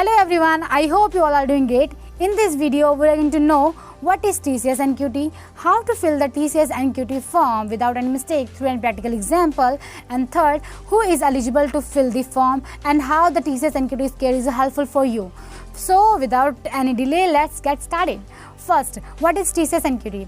Hello everyone, I hope you all are doing great. In this video, we are going to know what is TCS NQT, how to fill the TCS NQT form without any mistake through a practical example, and third, who is eligible to fill the form and how the TCS NQT scale is helpful for you. So without any delay, let's get started. First, what is TCS NQT?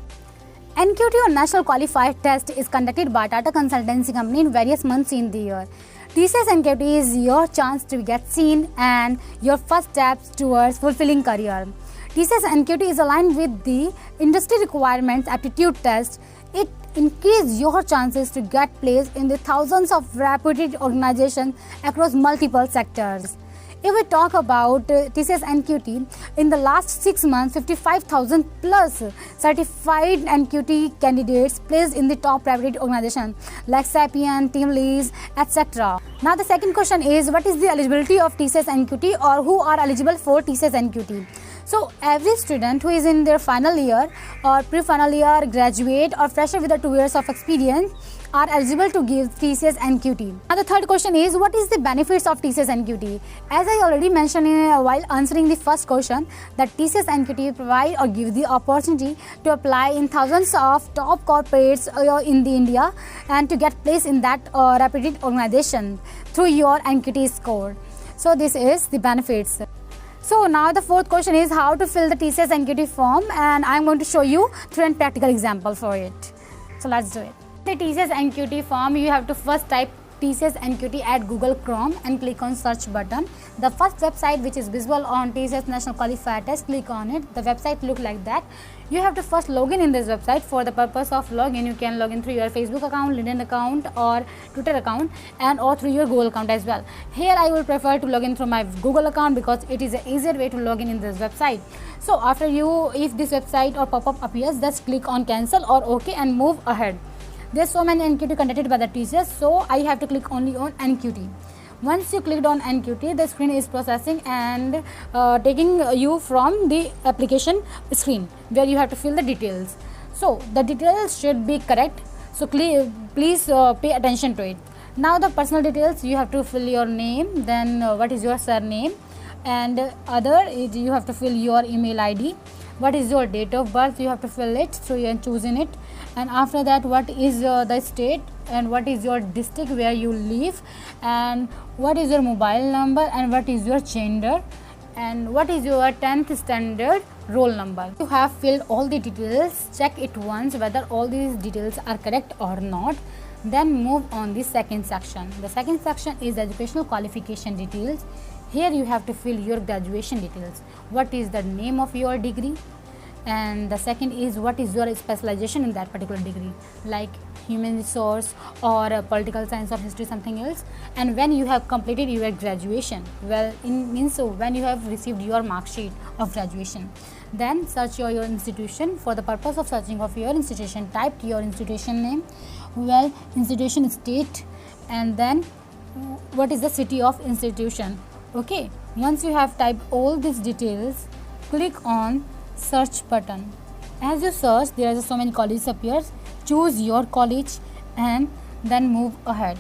NQT or National Qualified Test is conducted by Tata Consultancy Company in various months in the year. TCS NQT is your chance to get seen and your first steps towards fulfilling career. TCS NQT is aligned with the industry requirements aptitude test. It increases your chances to get placed in the thousands of reputed organizations across multiple sectors. If we talk about TCS NQT, in the last 6 months, 55,000 plus certified NQT candidates placed in the top reputed organizations like Sapient, TeamLease, etc. Now the second question is, what is the eligibility of TCS NQT or who are eligible for TCS NQT? So every student who is in their final year or pre-final year, graduate or fresher with 2 years of experience are eligible to give TCS NQT. Now the third question is, what is the benefits of TCS NQT? As I already mentioned while answering the first question, that TCS NQT provide or give the opportunity to apply in thousands of top corporates in the India and to get placed in that reputed organization through your NQT score. So this is the benefits. So now the fourth question is how to fill the TCS NQT form, and I am going to show you through a practical example for it. So let's do it. The TCS NQT form, you have to first type TCS NQT at Google Chrome and click on search button. The first website which is visible on TCS National Qualified Test, click on it. The website look like that. You have to first log in this website. For the purpose of login, you can log in through your Facebook account, LinkedIn account or Twitter account and or through your Google account as well. Here I will prefer to log in through my Google account because it is an easier way to log in this website. So after if this website or pop-up appears, just click on cancel or OK and move ahead. There's so many NQT conducted by the TCS, so I have to click only on NQT. Once you clicked on NQT, the screen is processing and taking you from the application screen where you have to fill the details. So the details should be correct, so please pay attention to it. Now the personal details, you have to fill your name, then what is your surname, and you have to fill your email ID. What is your date of birth, you have to fill it, so you are choosing it. And after that, what is the state and what is your district where you live, and what is your mobile number, and what is your gender, and what is your 10th standard roll number. You have filled all the details. Check it once whether all these details are correct or not. Then move on the second section. The second section is educational qualification details. Here you have to fill your graduation details. What is the name of your degree? And the second is what is your specialization in that particular degree, like human resource or political science or history, something else. And when you have completed your graduation, means when you have received your mark sheet of graduation. Then search your institution. For the purpose of searching of your institution, type your institution name, institution state, and then what is the city of institution. Okay, once you have typed all these details, click on search button. As you search, there are so many colleges appears. Choose your college and then move ahead.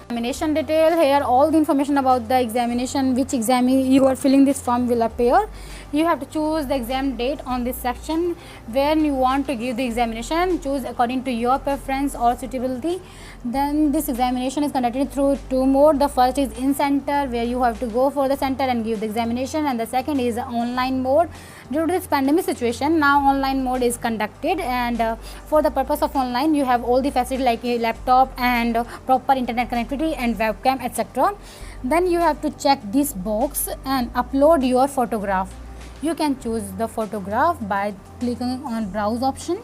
Examination detail, here all the information about the examination, which exam you are filling this form will appear. You have to choose the exam date on this section. When you want to give the examination, choose according to your preference or suitability. Then this examination is conducted through 2 modes. The first is in center, where you have to go for the center and give the examination, and the second is online mode. Due to this pandemic situation, now online mode is conducted, and for the purpose of online, you have all the facilities like a laptop and proper internet connectivity and webcam, etc. Then you have to check this box and upload your photograph. You can choose the photograph by clicking on browse option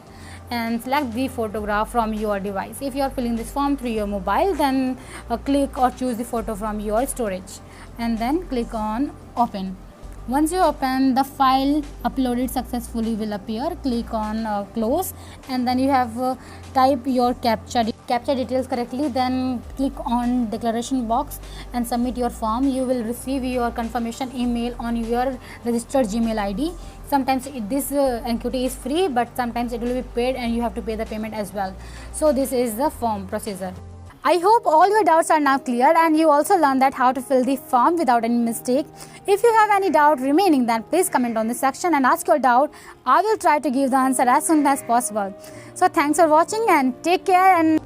and select the photograph from your device. If you are filling this form through your mobile, then click or choose the photo from your storage and then click on open. Once you open, the file uploaded successfully will appear. Click on close, and then you have type your captcha details correctly. Then click on declaration box and submit your form. You will receive your confirmation email on your registered Gmail ID. Sometimes this NQT is free, but sometimes it will be paid and you have to pay the payment as well. So this is the form procedure. I hope all your doubts are now clear and you also learned that how to fill the form without any mistake. If you have any doubt remaining, then please comment on the section and ask your doubt. I will try to give the answer as soon as possible. So thanks for watching and take care and